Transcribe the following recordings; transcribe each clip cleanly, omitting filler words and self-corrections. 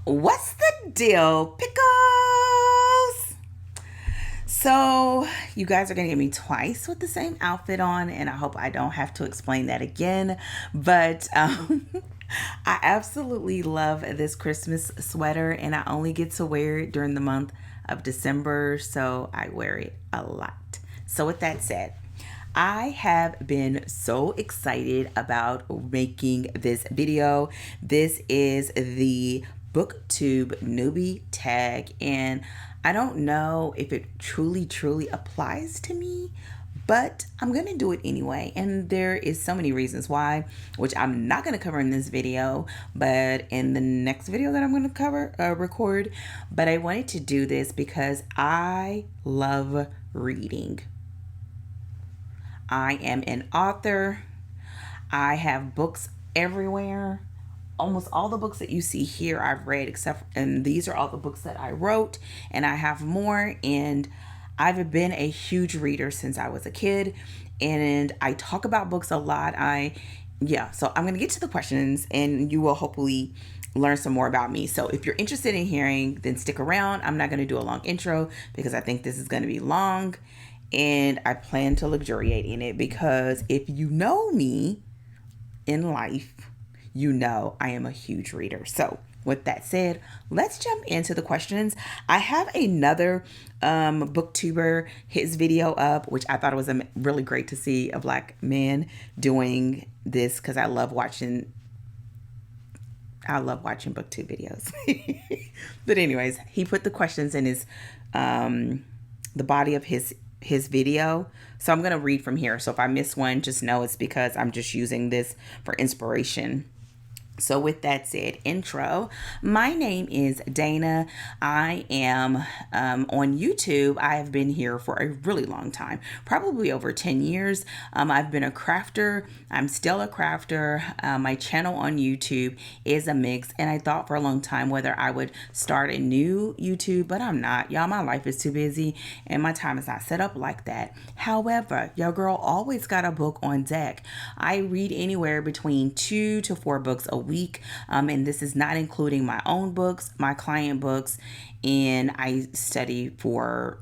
What's the deal, pickles? So, you guys are going to get me twice with the same outfit on, and I hope I don't have to explain that again. But I absolutely love this Christmas sweater, and I only get to wear it during the month of December, so I wear it a lot. So, with that said, I have been so excited about making this video. This is the BookTube Newbie Tag, and I don't know if it truly applies to me, but I'm gonna do it anyway. And there is so many reasons why, which I'm not gonna cover in this video, but in the next video that I'm gonna record. But I wanted to do this because I love reading. I am an author. I have books everywhere. Almost all the books that you see here I've read, and these are all the books that I wrote, and I have more. And I've been a huge reader since I was a kid, and I talk about books a lot. So I'm going to get to the questions, and you will hopefully learn some more about me. So if you're interested in hearing, then stick around. I'm not going to do a long intro because I think this is going to be long, and I plan to luxuriate in it because if you know me in life, you know I am a huge reader. So with that said, let's jump into the questions. I have another booktuber, his video up, which I thought it was really great to see a black man doing this because I love watching booktube videos. But anyways, he put the questions in his the body of his video. So I'm going to read from here. So if I miss one, just know it's because I'm just using this for inspiration. So with that said, intro, my name is Dana. I am on YouTube. I have been here for a really long time, probably over 10 years. I've been a crafter. I'm still a crafter. My channel on YouTube is a mix, and I thought for a long time whether I would start a new YouTube, but I'm not. Y'all, my life is too busy, and my time is not set up like that. However, your girl always got a book on deck. I read anywhere between 2 to 4 books a week, and this is not including my own books, my client books, and I study for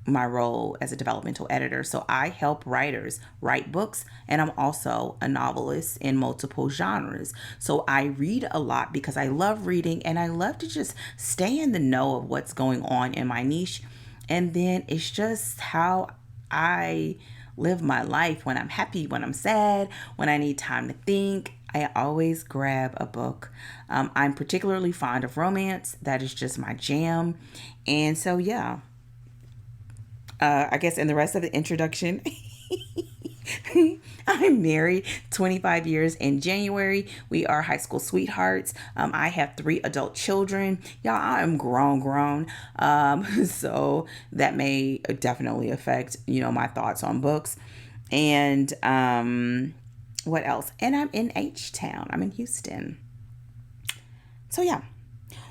my role as a developmental editor. So I help writers write books, and I'm also a novelist in multiple genres. So I read a lot because I love reading, and I love to just stay in the know of what's going on in my niche. And then it's just how I live my life. When I'm happy, when I'm sad, when I need time to think, I always grab a book. I'm particularly fond of romance. That is just my jam. And so, yeah, I guess in the rest of the introduction, I'm married 25 years in January. We are high school sweethearts. I have 3 adult children. Y'all, I am grown. So that may definitely affect, my thoughts on books. And what else? And I'm in H-Town. I'm in Houston. So yeah.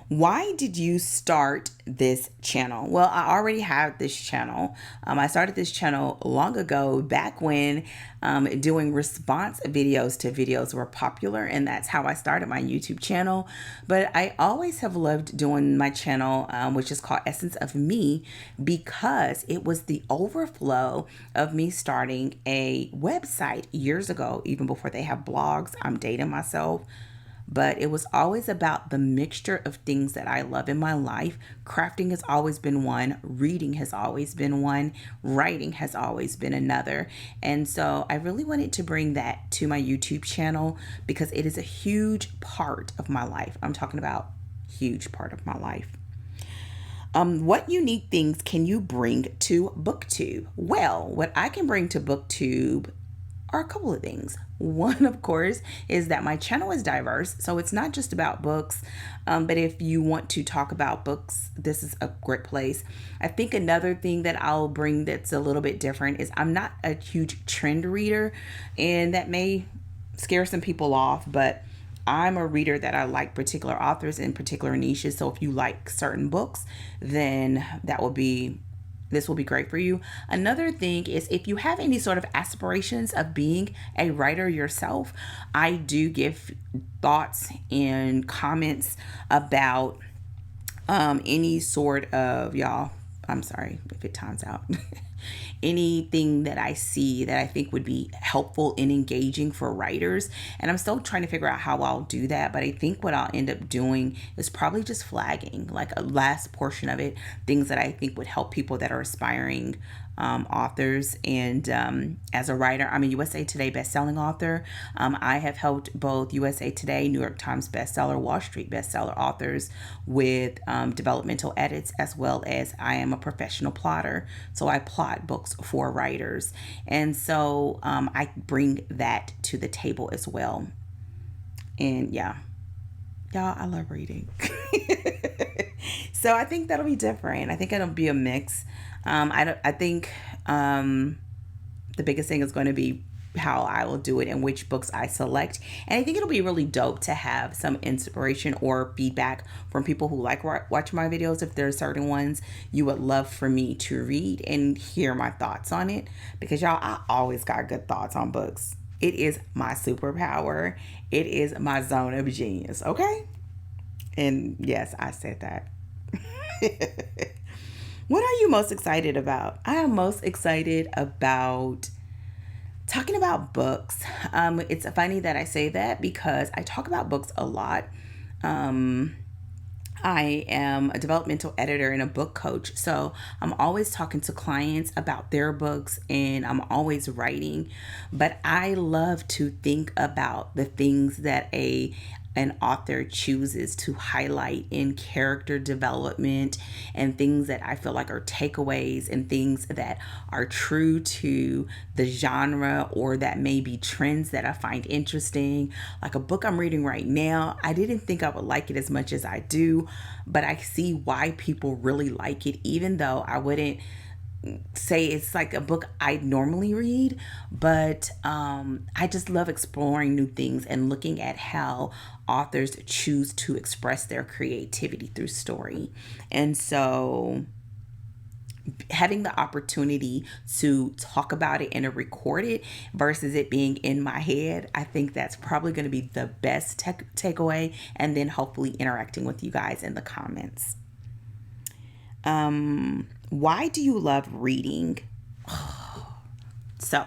Why did you start this channel? Well, I already have this channel. I started this channel long ago, back when doing response videos to videos were popular, and that's how I started my YouTube channel. But I always have loved doing my channel, which is called Essence of Me, because it was the overflow of me starting a website years ago, even before they have blogs. I'm dating myself. But it was always about the mixture of things that I love in my life. Crafting has always been one. Reading has always been one. Writing has always been another. And so I really wanted to bring that to my YouTube channel because it is a huge part of my life. I'm talking about huge part of my life. What unique things can you bring to BookTube? Well, what I can bring to BookTube are a couple of things. One, of course, is that my channel is diverse. So it's not just about books, but if you want to talk about books, this is a great place. I think another thing that I'll bring that's a little bit different is I'm not a huge trend reader, and that may scare some people off, but I'm a reader that I like particular authors in particular niches. So if you like certain books, then that will be This will be great for you. Another thing is if you have any sort of aspirations of being a writer yourself, I do give thoughts and comments about any sort of, y'all, I'm sorry if it times out. Anything that I see that I think would be helpful and engaging for writers. And I'm still trying to figure out how I'll do that. But I think what I'll end up doing is probably just flagging like a last portion of it, things that I think would help people that are aspiring authors. And as a writer, I'm a USA Today bestselling author. I have helped both USA Today, New York Times bestseller, Wall Street bestseller authors with developmental edits, as well as I am a professional plotter. So I plot books for writers. And so I bring that to the table as well. And yeah, y'all, I love reading. So I think that'll be different. I think it'll be a mix. I think the biggest thing is going to be how I will do it and which books I select. And I think it'll be really dope to have some inspiration or feedback from people who like watch my videos. If there are certain ones you would love for me to read and hear my thoughts on it, because y'all, I always got good thoughts on books. It is my superpower. It is my zone of genius. Okay. And yes, I said that. What are you most excited about? I am most excited about talking about books. It's funny that I say that because I talk about books a lot. I am a developmental editor and a book coach. So I'm always talking to clients about their books and I'm always writing. But I love to think about the things that an author chooses to highlight in character development and things that I feel like are takeaways and things that are true to the genre or that may be trends that I find interesting. Like a book I'm reading right now, I didn't think I would like it as much as I do, but I see why people really like it, even though I wouldn't say it's like a book I normally read, but I just love exploring new things and looking at how authors choose to express their creativity through story. And so having the opportunity to talk about it and record it versus it being in my head, I think that's probably going to be the best takeaway, and then hopefully interacting with you guys in the comments. Why do you love reading? So,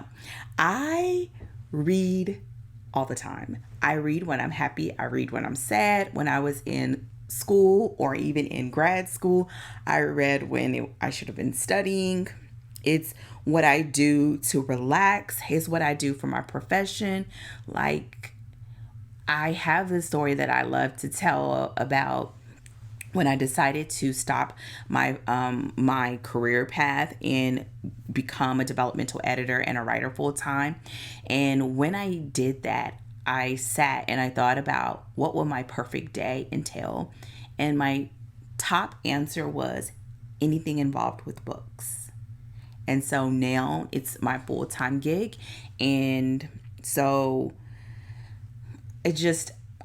I read all the time. I read when I'm happy. I read when I'm sad. When I was in school or even in grad school, I read when I should have been studying. It's what I do to relax. It's what I do for my profession. Like, I have this story that I love to tell about when I decided to stop my career path and become a developmental editor and a writer full time. And when I did that, I sat and I thought about what would my perfect day entail. And my top answer was anything involved with books. And so now it's my full-time gig. And so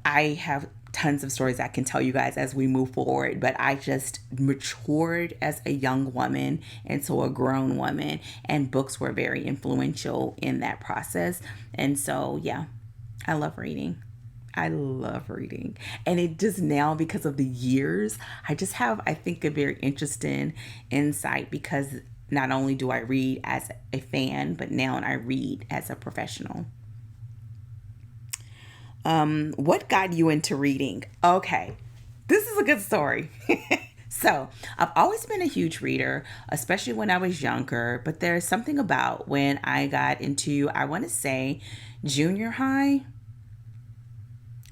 I have tons of stories I can tell you guys as we move forward, but I just matured as a young woman into a grown woman, and books were very influential in that process. And so, yeah, I love reading. I love reading. And it just now, because of the years, I just have, I think, a very interesting insight, because not only do I read as a fan, but now I read as a professional. What got you into reading? Okay, this is a good story. So I've always been a huge reader, especially when I was younger, but there's something about when I got into, I want to say, junior high,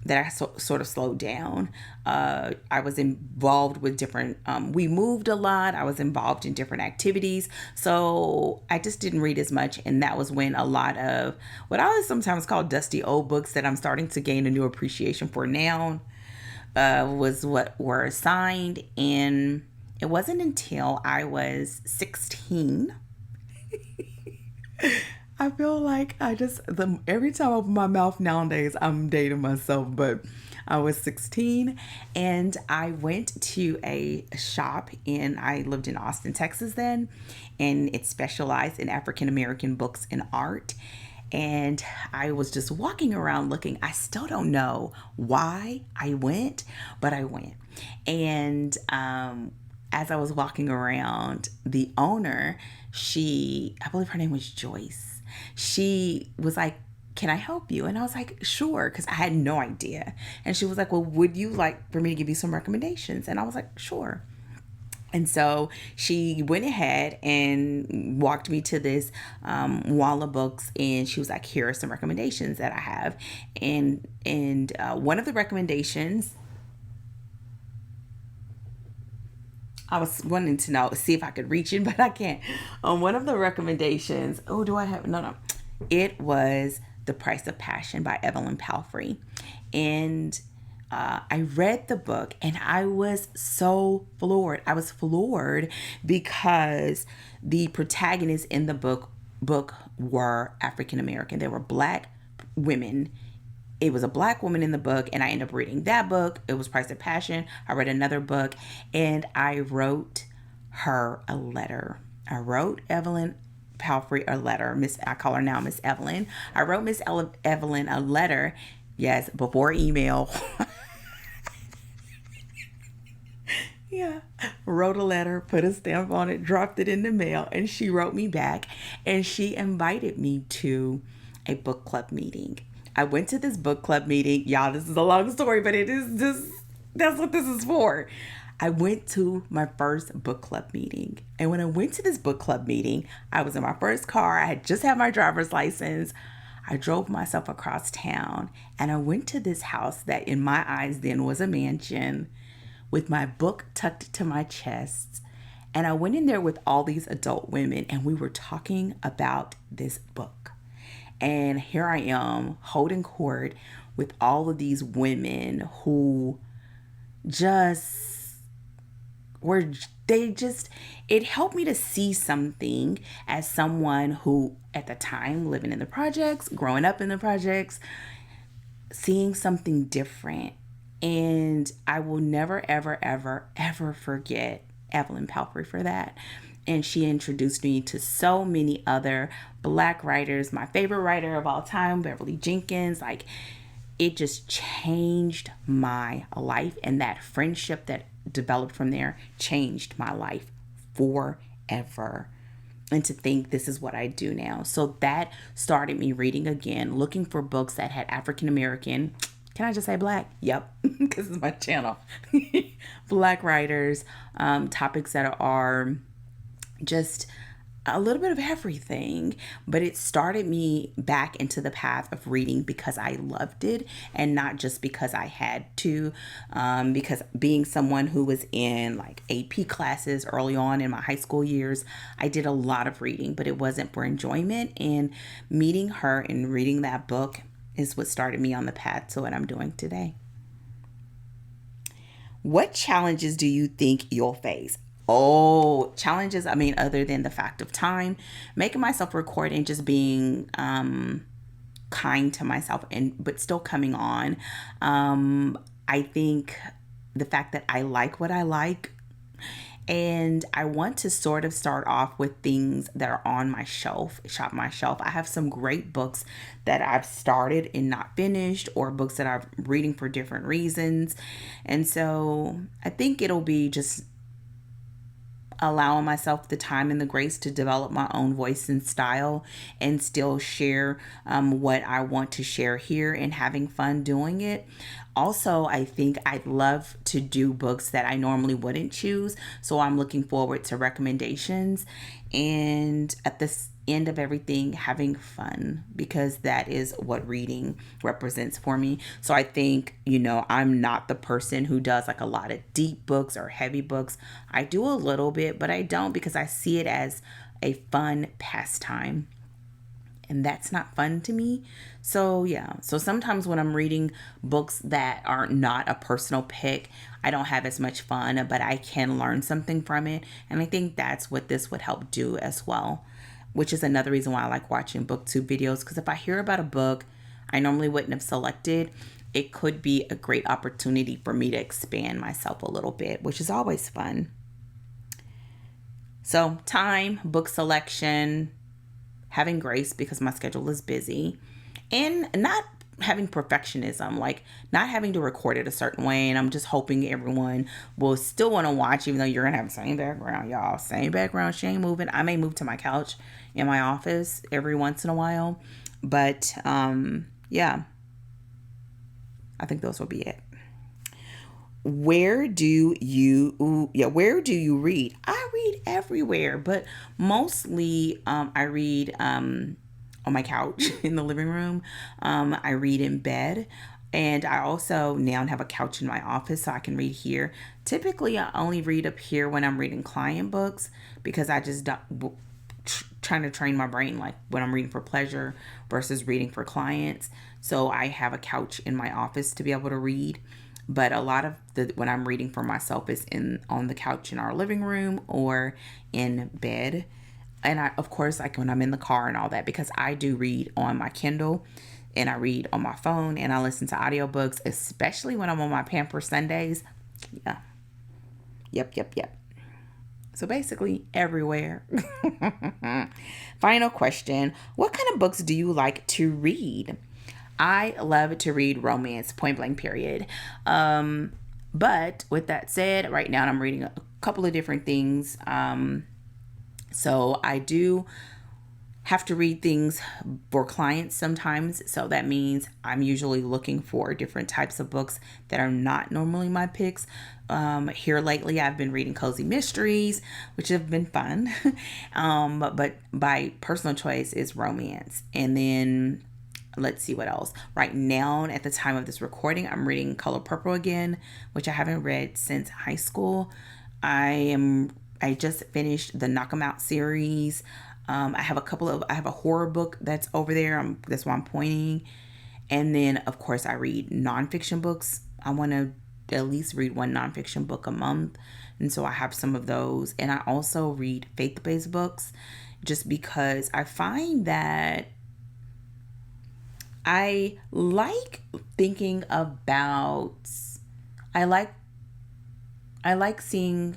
that I sort of slowed down. I was involved with different, we moved a lot. I was involved in different activities. So I just didn't read as much. And that was when a lot of what I would sometimes call dusty old books that I'm starting to gain a new appreciation for now was what were assigned. And it wasn't until I was 16 I feel like every time I open my mouth nowadays, I'm dating myself, but I was 16 and I went to a shop I lived in Austin, Texas then, and it specialized in African American books and art. And I was just walking around looking. I still don't know why I went, but I went. And as I was walking around, the owner, I believe her name was Joyce. She was like, "Can I help you?" And I was like, "Sure," because I had no idea. And she was like, "Well, would you like for me to give you some recommendations?" And I was like, "Sure." And so she went ahead and walked me to this wall of books, and she was like, "Here are some recommendations that I have." And one of the recommendations, I was wanting to see if I could reach it, but I can't. One of the recommendations, do I have? No. It was The Price of Passion by Evelyn Palfrey. And I read the book and I was so floored. I was floored because the protagonists in the book were African American. They were Black women. It was a Black woman in the book, and I ended up reading that book. It was Price of Passion. I read another book, and I wrote her a letter. I wrote Evelyn Palfrey a letter. I call her now Miss Evelyn. I wrote Miss Evelyn a letter. Yes, before email. Yeah. Wrote a letter, put a stamp on it, dropped it in the mail, and she wrote me back, and she invited me to a book club meeting. I went to this book club meeting. Y'all, this is a long story, but it is just, that's what this is for. I went to my first book club meeting. And when I went to this book club meeting, I was in my first car. I had just had my driver's license. I drove myself across town, and I went to this house that in my eyes then was a mansion, with my book tucked to my chest. And I went in there with all these adult women, and we were talking about this book. And here I am holding court with all of these women who just were, it helped me to see something as someone who at the time living in the projects, growing up in the projects, seeing something different. And I will never, ever, ever, ever forget Evelyn Palfrey for that. And she introduced me to so many other Black writers. My favorite writer of all time, Beverly Jenkins. Like, it just changed my life. And that friendship that developed from there changed my life forever. And to think this is what I do now. So that started me reading again, looking for books that had African American, can I just say Black? Yep, because it's my channel. Black writers, topics that are just a little bit of everything. But it started me back into the path of reading because I loved it, and not just because I had to. Because being someone who was in like AP classes early on in my high school years, I did a lot of reading, but it wasn't for enjoyment. And meeting her and reading that book is what started me on the path to what I'm doing today. What challenges do you think you'll face? Oh, challenges, other than the fact of time, making myself record and just being kind to myself, but still coming on. I think the fact that I like what I like, and I want to sort of start off with things that are on my shelf, I have some great books that I've started and not finished, or books that I'm reading for different reasons. And so I think it'll be just allowing myself the time and the grace to develop my own voice and style, and still share what I want to share here, and having fun doing it. Also, I think I'd love to do books that I normally wouldn't choose. So I'm looking forward to recommendations, and at this end of everything, having fun, because that is what reading represents for me. So I think, I'm not the person who does like a lot of deep books or heavy books. I do a little bit, but I don't, because I see it as a fun pastime. And that's not fun to me. So yeah. So sometimes when I'm reading books that are not a personal pick, I don't have as much fun, but I can learn something from it. And I think that's what this would help do as well, which is another reason why I like watching BookTube videos. Because if I hear about a book I normally wouldn't have selected, it could be a great opportunity for me to expand myself a little bit, which is always fun. So time, book selection, having grace because my schedule is busy, and not having perfectionism, like not having to record it a certain way. And I'm just hoping everyone will still want to watch, even though you're going to have the same background, y'all. Same background. She ain't moving. I may move to my couch in my office every once in a while. But yeah, I think those will be it. Where do you read? I read everywhere, but mostly I read on my couch in the living room. I read in bed, and I also now have a couch in my office so I can read here. Typically, I only read up here when I'm reading client books because I just don't trying to train my brain, like when I'm reading for pleasure versus reading for clients. So I have a couch in my office to be able to read. But a lot of when I'm reading for myself is on the couch in our living room or in bed. And I, of course, like when I'm in the car and all that, because I do read on my Kindle and I read on my phone and I listen to audiobooks, especially when I'm on my Pamper Sundays. Yeah. Yep. So basically everywhere. Final question. What kind of books do you like to read? I love to read romance, point blank, period. But with that said, right now I'm reading a couple of different things. So I do have to read things for clients sometimes. So that means I'm usually looking for different types of books that are not normally my picks. Here lately, I've been reading cozy mysteries, which have been fun. But by personal choice is romance. And then let's see what else. Right now, at the time of this recording, I'm reading Color Purple again, which I haven't read since high school. I just finished the Knock 'Em Out series. I have a horror book that's over there. That's why I'm pointing. And then, of course, I read nonfiction books. I want to at least read one nonfiction book a month. And so I have some of those. And I also read faith-based books just because I find that I like thinking about, I like seeing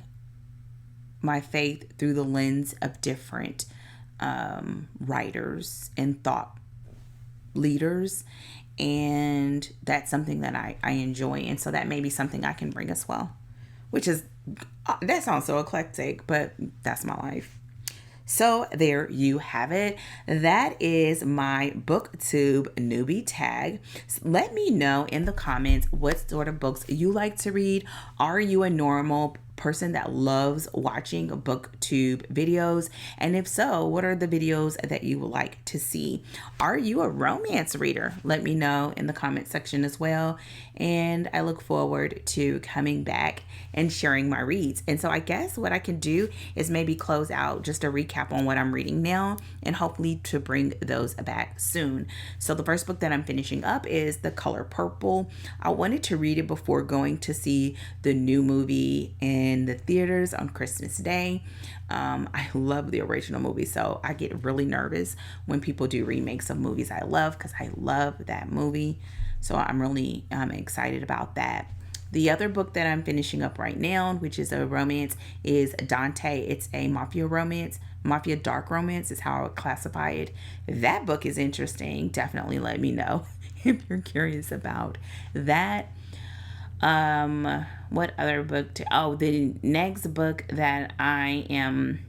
my faith through the lens of different writers and thought leaders. And that's something that I enjoy. And so that may be something I can bring as well, which is, that sounds so eclectic, but that's my life. So there you have it. That is my BookTube Newbie Tag. Let me know in the comments what sort of books you like to read. Are you a normal person that loves watching BookTube videos? And if so, what are the videos that you would like to see? Are you a romance reader? Let me know in the comment section as well. And I look forward to coming back and sharing my reads. And so I guess what I can do is maybe close out just a recap on what I'm reading now and hopefully to bring those back soon. So the first book that I'm finishing up is The Color Purple. I wanted to read it before going to see the new movie in the theaters on Christmas Day. I love the original movie, so I get really nervous when people do remakes of movies I love because I love that movie. So I'm really excited about that. The other book that I'm finishing up right now, which is a romance, is Dante. It's a mafia romance. Mafia dark romance is how I would classify it. That book is interesting. Definitely let me know if you're curious about that. What other book? The next book that I am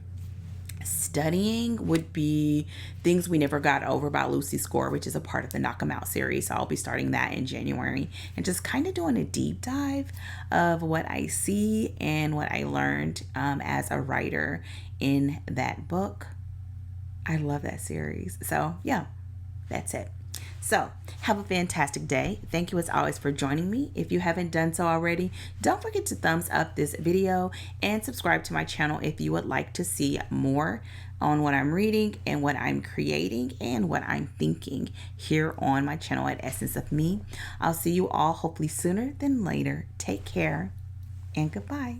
studying would be Things We Never Got Over by Lucy Score, which is a part of the Knock 'Em Out series. So I'll be starting that in January and just kind of doing a deep dive of what I see and what I learned as a writer in that book. I love that series. So yeah, that's it. So have a fantastic day. Thank you as always for joining me. If you haven't done so already, don't forget to thumbs up this video and subscribe to my channel if you would like to see more on what I'm reading and what I'm creating and what I'm thinking here on my channel at Essence of Me. I'll see you all hopefully sooner than later. Take care and goodbye.